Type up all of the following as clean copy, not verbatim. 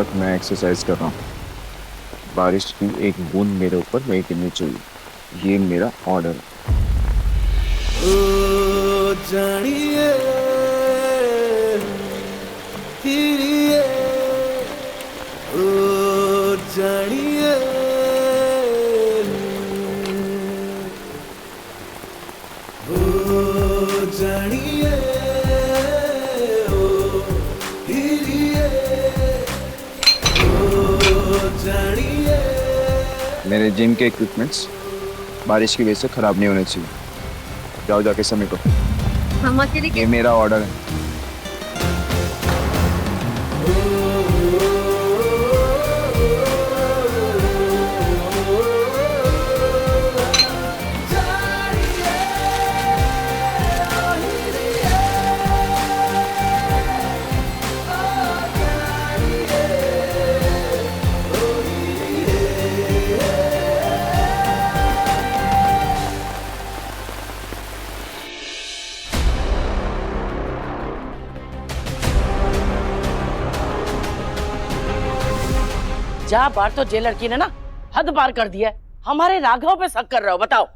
तक मैं एक्सरसाइज कर रहा हूँ। बारिश की एक बूंद मेरे ऊपर नहीं गिरनी चाहिए, ये मेरा ऑर्डर है। ओ जानिए फिरिए, ओ जानिए ओ जानिए ओ फिरिए, ओ जानिए। मेरे जिम के इक्विपमेंट्स बारिश की वजह से खराब नहीं होने चाहिए। जाओ जाके समेटो। मामा के लिए ये मेरा ऑर्डर है। जा बार तो जेल लड़की ने ना हद पार कर दिया है। हमारे राघव पे शक कर रहे हो, बताओ।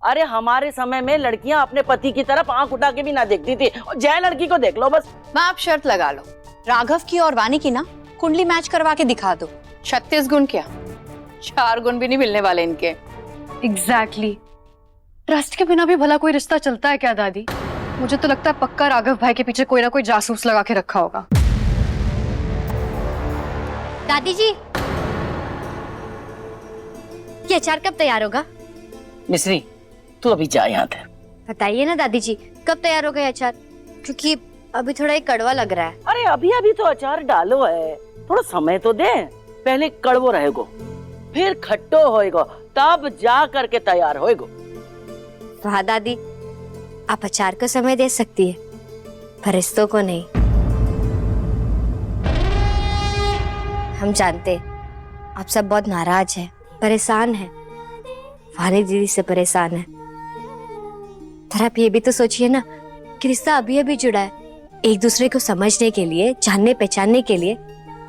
अरे हमारे समय में लड़कियां अपने पति की तरफ आंख उठा के भी ना देखती थी, और जय लड़की को देख लो बस। मैं आप शर्त लगा लो, राघव की और वानी की ना कुंडली मैच करवा के दिखा दो। 36 गुण क्या, 4 गुण भी नहीं मिलने वाले इनके। एग्जैक्टली। ट्रस्ट के बिना भी भला कोई रिश्ता चलता है क्या दादी? मुझे तो लगता है पक्का राघव भाई के पीछे कोई ना कोई जासूस लगा के रखा होगा। दादी जी, ये अचार कब तैयार होगा? मिश्री तू अभी जा यहाँ से। बताइए ना दादी जी, कब तैयार होगा ये अचार? क्योंकि अभी थोड़ा ही कड़वा लग रहा है। अरे अभी अभी तो अचार डालो है, थोड़ा समय तो दे। पहले कड़वो रहेगो, फिर खट्टो होएगो, तब जा करके तैयार होएगो। वाह दादी, आप अचार को समय दे सकती है पर रिश्तों को नहीं। हम जानते आप सब बहुत नाराज हैं, परेशान हैं, वानी दीदी से परेशान है। पर आप ये भी तो सोचिए ना कि रिश्ता अभी अभी जुड़ा है, एक दूसरे को समझने के लिए, जानने पहचानने के लिए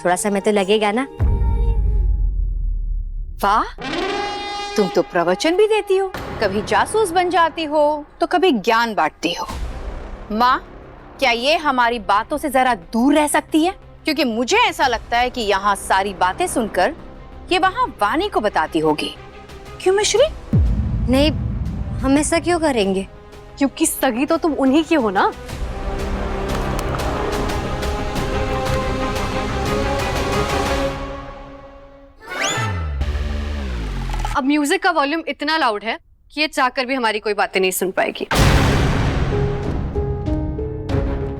थोड़ा समय तो लगेगा ना। वाह, तुम तो प्रवचन भी देती हो, कभी जासूस बन जाती हो तो कभी ज्ञान बांटती हो। माँ, क्या ये हमारी बातों से जरा दूर रह सकती है? क्योंकि मुझे ऐसा लगता है कि यहाँ सारी बातें सुनकर ये वहाँ वानी को बताती होगी। क्यों मिश्री? नहीं, हम ऐसा क्यों करेंगे? क्योंकि सगी तो तुम उन्हीं की हो ना। अब म्यूजिक का वॉल्यूम इतना लाउड है कि ये चाहकर भी हमारी कोई बातें नहीं सुन पाएगी।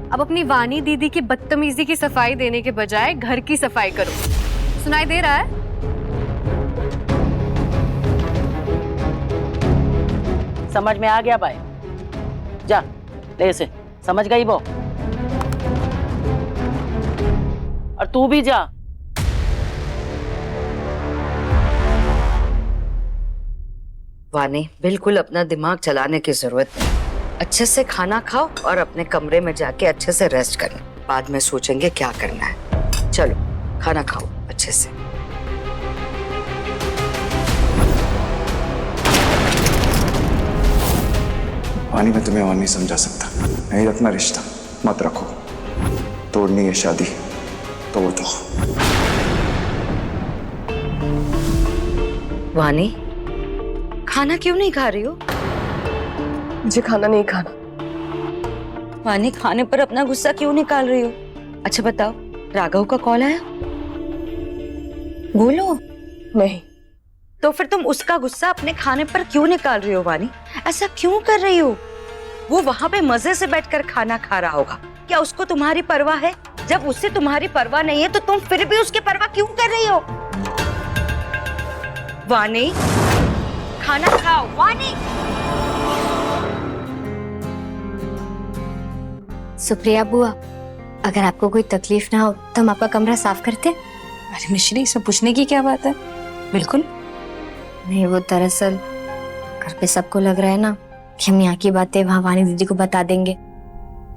अब अपनी वानी दीदी की बदतमीजी की सफाई देने के बजाय घर की सफाई करो। सुनाई दे रहा है? समझ में आ गया भाई? जा ले से, समझ गई वो? और तू भी जा। वानी, बिल्कुल अपना दिमाग चलाने की जरूरत नहीं। अच्छे से खाना खाओ और अपने कमरे में जाके अच्छे से रेस्ट करना, बाद में सोचेंगे क्या करना है। चलो खाना खाओ अच्छे से। वानी, मैं तुम्हें और नहीं समझा सकता। नहीं रखना रिश्ता मत रखो, तोड़नी है शादी तोड़ दो। वानी, खाना क्यों नहीं खा रही हो? मुझे खाना नहीं खाना। वानी, खाने पर अपना गुस्सा क्यों निकाल रही हो? अच्छा बताओ, राघव का कॉल आया? बोलो। नहीं। तो फिर तुम उसका गुस्सा अपने खाने पर क्यों निकाल रही हो? वानी, ऐसा क्यों कर रही हो? वो वहां पे मजे से बैठकर खाना खा रहा होगा, क्या उसको तुम्हारी परवाह है? जब उससे तुम्हारी परवाह नहीं है तो तुम फिर भी उसकी परवाह क्यों कर रही हो? वानी, खाना खाओ। वानी, सुप्रिया बुआ, अगर आपको कोई तकलीफ ना हो तो हम आपका कमरा साफ करते। अरे मिश्री, इसमें पूछने की क्या बात है? बिल्कुल नहीं, वो दरअसल घर पे सबको लग रहा है ना कि हम यहाँ की बातें वहाँ वानी दीदी को बता देंगे,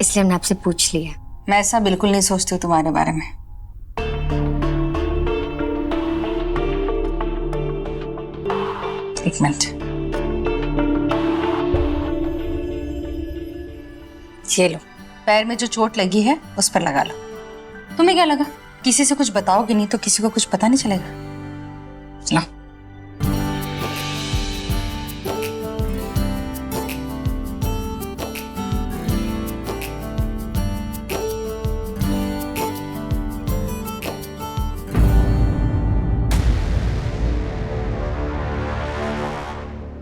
इसलिए हमने आपसे पूछ लिया। मैं ऐसा बिल्कुल नहीं सोचती हूँ तुम्हारे बारे में। एक मिनट, ये लो, पैर में जो चोट लगी है उस पर लगा लो। तुम्हें क्या लगा किसी से कुछ बताओगे नहीं तो किसी को कुछ पता नहीं चलेगा? चलो।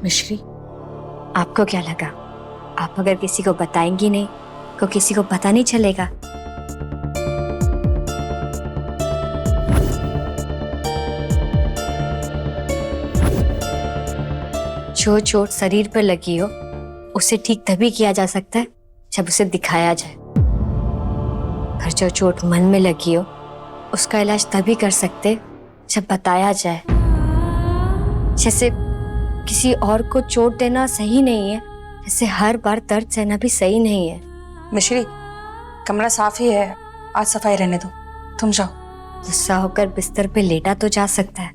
मिश्री, आपको क्या लगा आप अगर किसी को बताएंगी नहीं तो किसी को पता नहीं चलेगा? जो चोट शरीर पर लगी हो उसे ठीक तभी किया जा सकता है जब उसे दिखाया जाए, पर जो चोट मन में लगी हो उसका इलाज तभी कर सकते जब बताया जाए। जैसे किसी और को चोट देना सही नहीं है, जैसे हर बार दर्द सहना भी सही नहीं है। मिश्री, कमरा साफ ही है, आज सफाई रहने दो, तुम जाओ। गुस्सा होकर बिस्तर पे लेटा तो जा सकता है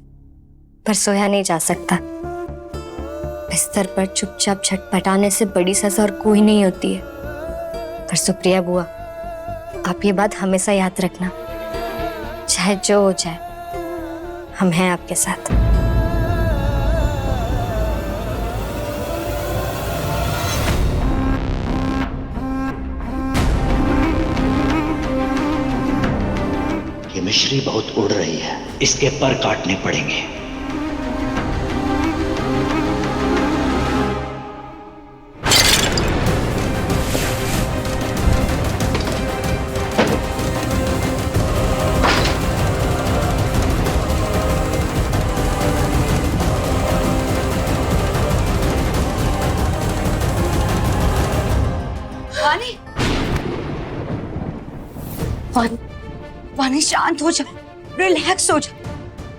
पर सोया नहीं जा सकता। बिस्तर पर चुपचाप छटपटाने से बड़ी सजा और कोई नहीं होती है। पर सुप्रिया बुआ, आप ये बात हमेशा याद रखना, चाहे जो हो जाए हम हैं आपके साथ। ये मिश्री बहुत उड़ रही है, इसके पर काटने पड़ेंगे। वानी, वानी, वानी शांत हो जा, रिलैक्स हो जा।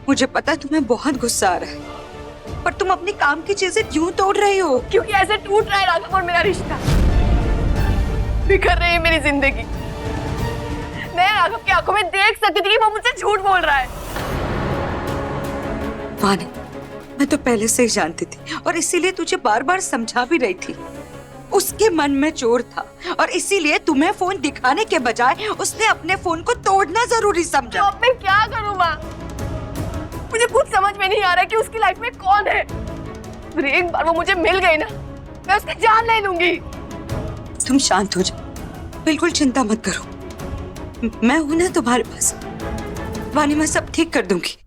मुझे पता है तुम्हें बहुत गुस्सा आ रहा है, पर तुम अपनी काम की चीजें क्यों तोड़ रही हो? क्योंकि ऐसे टूट रहा है राघव और मेरा रिश्ता, बिखर रही है मेरी जिंदगी। मैं राघव की आंखों में देख सकती थी कि वो मुझसे झूठ बोल रहा है। वानी, मैं तो पहले से ही जानती थी और इसीलिए तुझे बार बार समझा भी रही थी। उसके मन में चोर था और इसीलिए तुम्हें फोन दिखाने के बजाय उसने अपने फोन को तोड़ना जरूरी समझा। तो अब मैं क्या करूं माँ? मुझे कुछ समझ में नहीं आ रहा कि उसकी लाइफ में कौन है। फिर एक बार वो मुझे मिल गई ना, मैं उसकी जान ले लूंगी। तुम शांत हो जाओ, बिल्कुल चिंता मत करो, मैं हूं ना तुम्हारे पास। वानी, मैं सब ठीक कर दूंगी।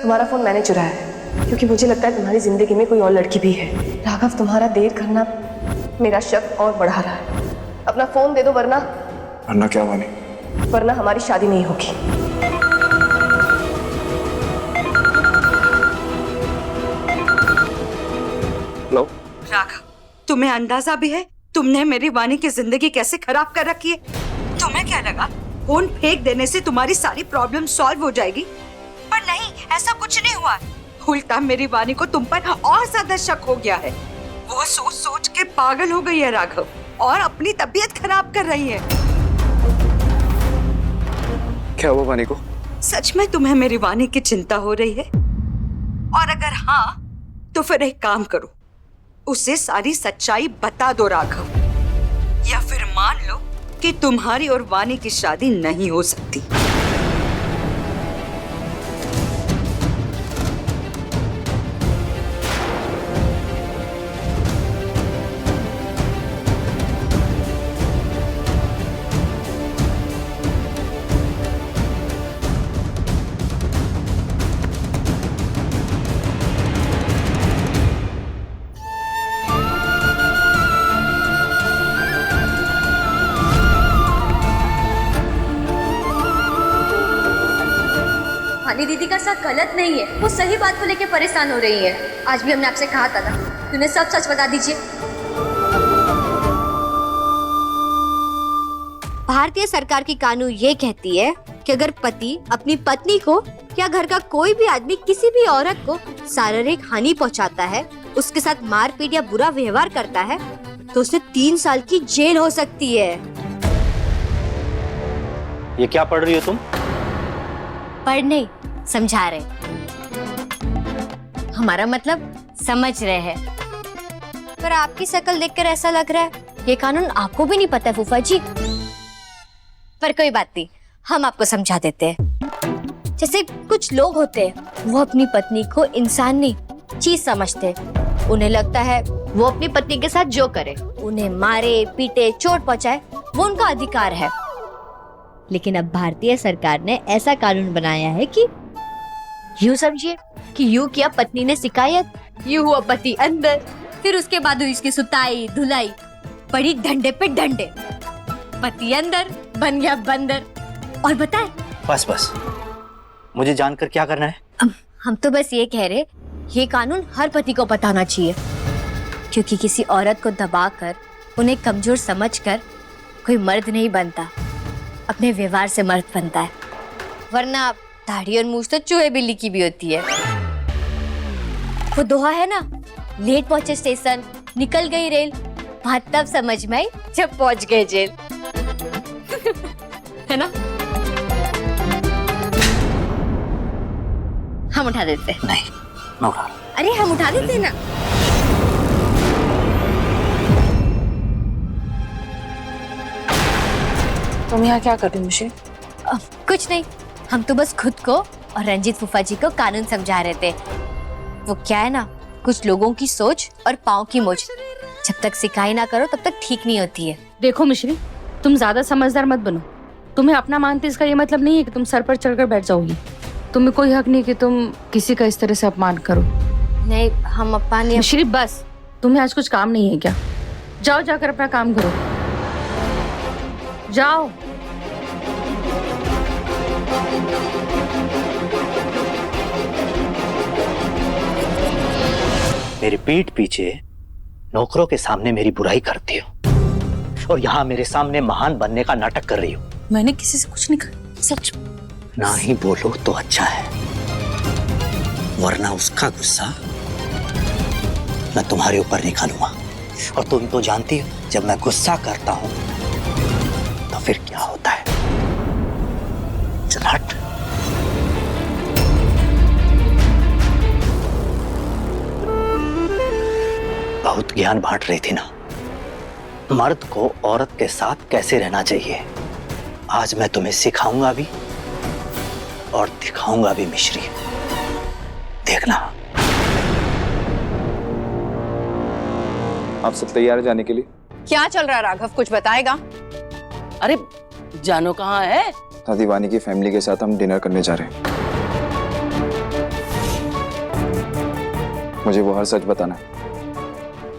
तुम्हारा फोन मैंने चुराया है क्योंकि मुझे लगता है तुम्हारी जिंदगी में कोई और लड़की भी है। राघव, तुम्हारा देर करना मेरा शक और बढ़ा रहा है। अपना फोन दे दो वरना क्या वानी? वरना हमारी शादी नहीं होगी। लो। राघव, तुम्हें अंदाजा भी है तुमने मेरी वानी की जिंदगी कैसे खराब कर रखी है? तुम्हें क्या लगा फोन फेंक देने से तुम्हारी सारी प्रॉब्लम सॉल्व हो जाएगी? पर नहीं, ऐसा कुछ नहीं हुआ। उल्टा मेरी वानी को तुम पर और ज्यादा शक हो गया है। वो सोच सोच के पागल हो गई है राघव और अपनी तबीयत खराब कर रही है। क्या हुआ वानी को? सच में तुम्हें मेरी वानी की चिंता हो रही है? और अगर हाँ, तो फिर एक काम करो, उसे सारी सच्चाई बता दो राघव, या फिर मान लो कि तुम्हारी और वानी की शादी नहीं हो सकती। वानी दीदी का साथ गलत नहीं है, वो सही बात को लेके परेशान हो रही है। आज भी हमने आपसे कहा था ना, तूने सब सच बता दीजिए। भारतीय सरकार की कानून ये कहती है कि अगर पति अपनी पत्नी को या घर का कोई भी आदमी किसी भी औरत को शारीरिक हानि पहुंचाता है, उसके साथ मारपीट या बुरा व्यवहार करता है, तो उसे 3 साल की जेल हो सकती है। ये क्या पढ़ रही हो तुम? पढ़ नहीं समझा रहे। हमारा मतलब समझ रहे हैं। पर आपकी शक्ल देखकर ऐसा लग रहा है ये कानून आपको भी नहीं पता है फूफा जी। पर कोई बात नहीं, हम आपको समझा देते हैं। जैसे कुछ लोग होते हैं वो अपनी पत्नी को इंसान नहीं चीज समझते हैं। उन्हें लगता है वो अपनी पत्नी के साथ जो करे, उन्हें मारे पीटे चोट पहुंचाए, वो उनका अधिकार है। लेकिन अब भारतीय सरकार ने ऐसा कानून बनाया है कि यूं समझिए कि यूं किया पत्नी ने शिकायत, यूं हुआ पति अंदर, फिर उसके बाद हुई इसकी सुताई धुलाई, पड़ी डंडे पे डंडे, पति अंदर बन गया बंदर। और बताए बस बस, मुझे जानकर क्या करना है? हम तो बस ये कह रहे ये कानून हर पति को पता होना चाहिए, क्योंकि किसी औरत को दबाकर उन्हें कमजोर समझकर कोई मर्द नहीं बनता, अपने व्यवहार से मर्द बनता है। वरना दाढ़ी और मूछ तो चूहे बिल्ली की भी होती है। वो दोहा है ना, लेट पहुंचे स्टेशन निकल गई रेल, बात तब समझ में आई जब पहुंच गए जेल। है ना? हम उठा देते। नहीं, मैं उठा। अरे हम उठा देते ना। तुम यहाँ क्या कर रही हो मुझे? कुछ नहीं, हम तो बस खुद को और रंजीत फूफा जी को कानून समझा रहे थे। वो क्या है ना, कुछ लोगों की सोच और पाँव की मोच जब तक सिकाई ना करो तब तक ठीक नहीं होती है। देखो मिश्री, तुम ज्यादा समझदार मत बनो। तुम्हें अपना मानते इसका ये मतलब नहीं है कि तुम सर पर चढ़कर बैठ जाओगी। तुम्हें कोई हक नहीं कि तुम किसी का इस तरह से अपमान करो। नहीं, हम अपमान नहीं। मिश्री बस, तुम्हें आज कुछ काम नहीं है क्या? जाओ जाकर अपना काम करो, जाओ। मेरी पीठ पीछे नौकरों के सामने मेरी बुराई करती हो और यहाँ मेरे सामने महान बनने का नाटक कर रही हो। मैंने किसी से कुछ नहीं कहा, सच। ना ही बोलो तो अच्छा है, वरना उसका गुस्सा मैं तुम्हारे ऊपर निकालूंगा। और तुम तो जानती हो, जब मैं गुस्सा करता हूं तो फिर क्या होता है। चल हट। बहुत ज्ञान बांट रही थी ना, मर्द को औरत के साथ कैसे रहना चाहिए। आज मैं तुम्हें सिखाऊंगा भी और दिखाऊंगा भी मिश्री, देखना। आप सब तैयार हैं जाने के लिए? क्या चल रहा है राघव, कुछ बताएगा? अरे जानो कहाँ है? दादी, वानी की फैमिली के साथ हम डिनर करने जा रहे हैं। मुझे वो हर सच बताना है,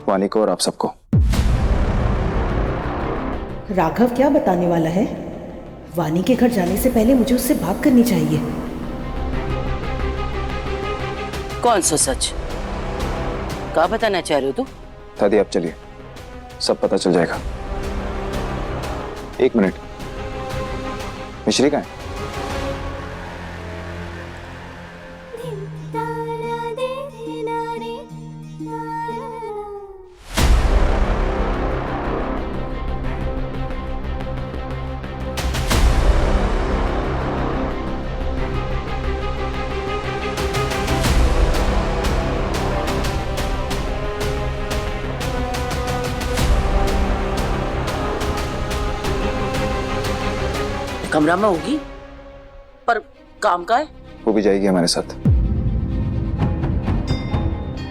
वानी को और आप सबको। राघव क्या बताने वाला है? वानी के घर जाने से पहले मुझे उससे बात करनी चाहिए। कौन सा सच? क्या बताना चाह रहे हो तू? दादी आप चलिए, सब पता चल जाएगा। एक मिनट, मिश्री कहाँ है? कमरा में होगी, पर काम का है। वो भी जाएगी हमारे साथ।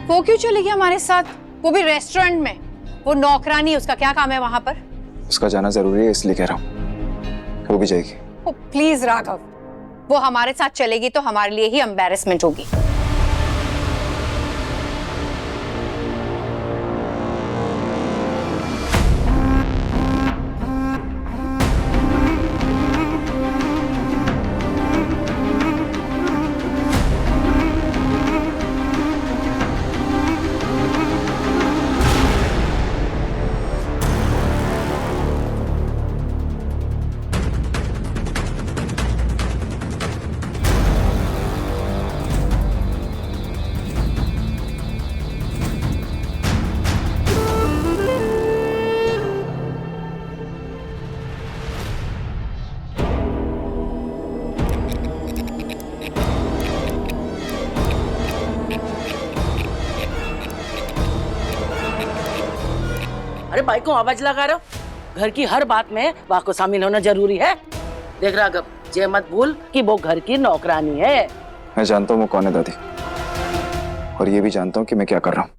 वो क्यों चलेगी हमारे साथ? वो भी रेस्टोरेंट में। वो नौकरानी, उसका क्या काम है वहां पर? उसका जाना जरूरी है इसलिए कह रहा हूँ, वो भी जाएगी। ओ प्लीज राघव, वो हमारे साथ चलेगी तो हमारे लिए ही एम्बैरेसमेंट होगी। अरे भाई को आवाज लगा रहे हो? घर की हर बात में वाह को शामिल होना जरूरी है। देख राघव, ये मत भूल कि वो घर की नौकरानी है। मैं जानता हूँ वो कौन है दादी, और ये भी जानता हूँ कि मैं क्या कर रहा हूँ।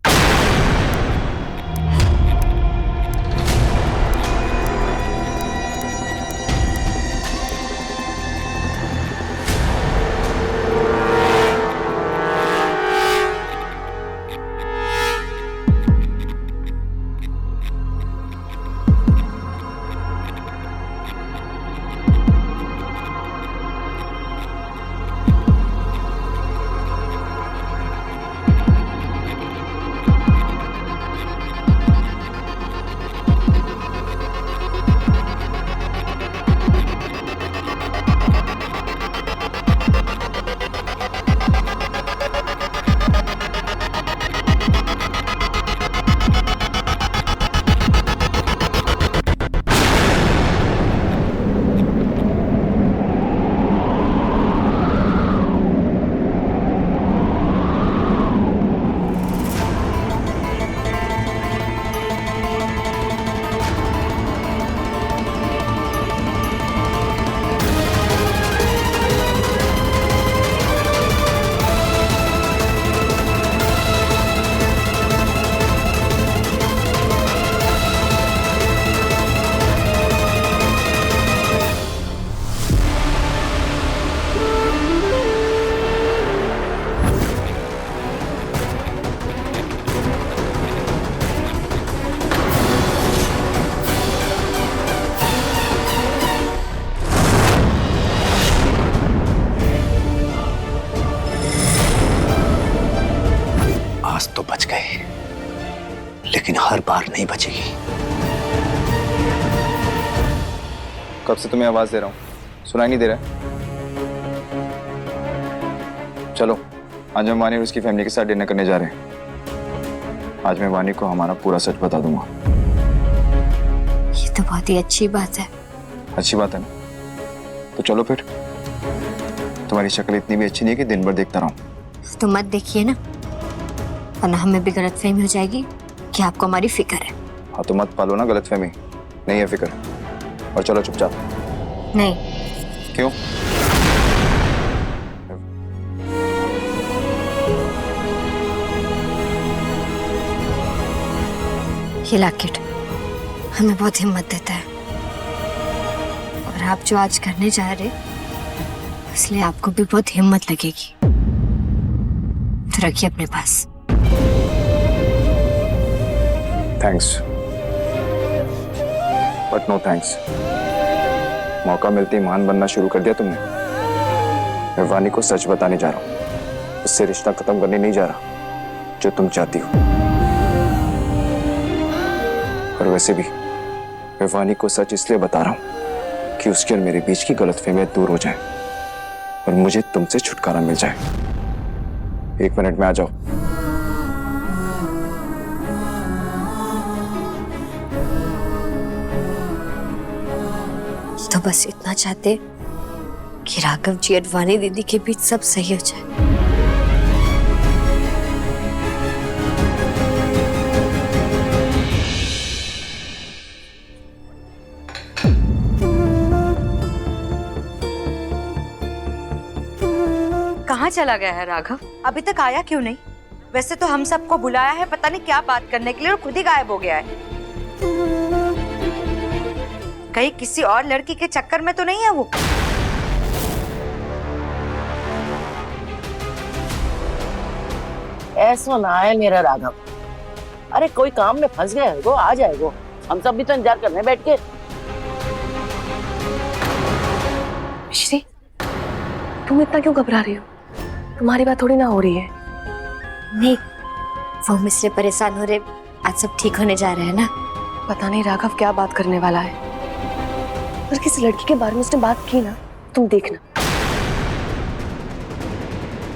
आज तो बच गए, लेकिन हर बार नहीं बचेगी। कब से तुम्हें आवाज दे रहा हूँ, सुनाई नहीं दे रहा है? चलो, आज हम वानी और उसकी फैमिली के साथ डिनर करने जा रहे हैं। आज मैं वानी को हमारा पूरा सच बता दूंगा। ये तो बहुत ही अच्छी बात है। अच्छी बात है ना? तो चलो फिर। तुम्हारी शक्ल इतनी भी अच्छी नहीं है कि दिन भर देखता रहूं। तो मत देखिए ना, वरना हमें भी गलतफहमी हो जाएगी कि आपको हमारी फिक्र है। हाँ तो मत पालो ना गलतफहमी, नहीं है फिक्र। और चलो चुपचाप। नहीं। क्यों? ये लॉकेट हमें बहुत हिम्मत देता है, और आप जो आज करने जा रहे, इसलिए आपको भी बहुत हिम्मत लगेगी। तो रखिए अपने पास। Thanks, but no thanks. मौका मिलते ही महान बनना शुरू कर दिया तुमने। मैं वानी को सच बताने जा रहा हूँ, उससे रिश्ता खत्म करने नहीं जा रहा जो तुम चाहती हो। और वैसे भी मैं वानी को सच इसलिए बता रहा हूँ कि उसके और मेरे बीच की गलतफहमियां दूर हो जाए और मुझे तुमसे छुटकारा मिल जाए। 1 मिनट में आ जाओ। तो बस इतना चाहते कि राघव जी और वानी दीदी के बीच सब सही हो जाए। कहाँ चला गया है राघव? अभी तक आया क्यों नहीं? वैसे तो हम सबको बुलाया है पता नहीं क्या बात करने के लिए, और खुद ही गायब हो गया है। कहीं किसी और लड़की के चक्कर में तो नहीं है वो? ऐसा ना है मेरा राघव। अरे कोई काम में फंस गया है वो, आ जाएगा। हम सब भी तो इंतजार करने बैठ के। मिश्री, तुम इतना क्यों घबरा रही हो? तुम्हारी बात थोड़ी ना हो रही है। नहीं, वो मुझसे परेशान हो रहे, आज सब ठीक होने जा रहे हैं ना। पता नहीं राघव क्या बात करने वाला है। अगर किसी लड़की के बारे में उसने बात की ना, तुम देखना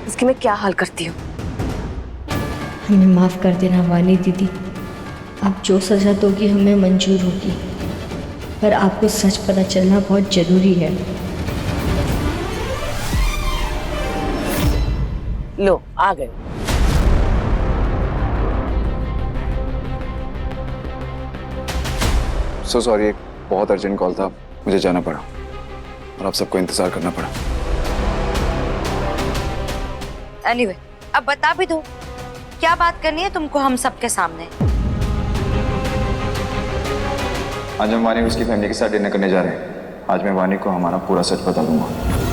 इसकी मैं क्या हाल करती हूँ। हमें माफ कर देना वानी दीदी, आप जो सजा दोगी हमें मंजूर होगी, पर आपको सच पता चलना बहुत जरूरी है। लो आ गए। सो सॉरी, एक बहुत अर्जेंट कॉल था, मुझे जाना पड़ा और आप सबको इंतजार करना पड़ा। एनीवे, अब बता भी दो क्या बात करनी है तुमको हम सबके सामने। आज हम वानी उसकी फैमिली के साथ डिनर करने जा रहे हैं। आज मैं वानी को हमारा पूरा सच बता दूंगा।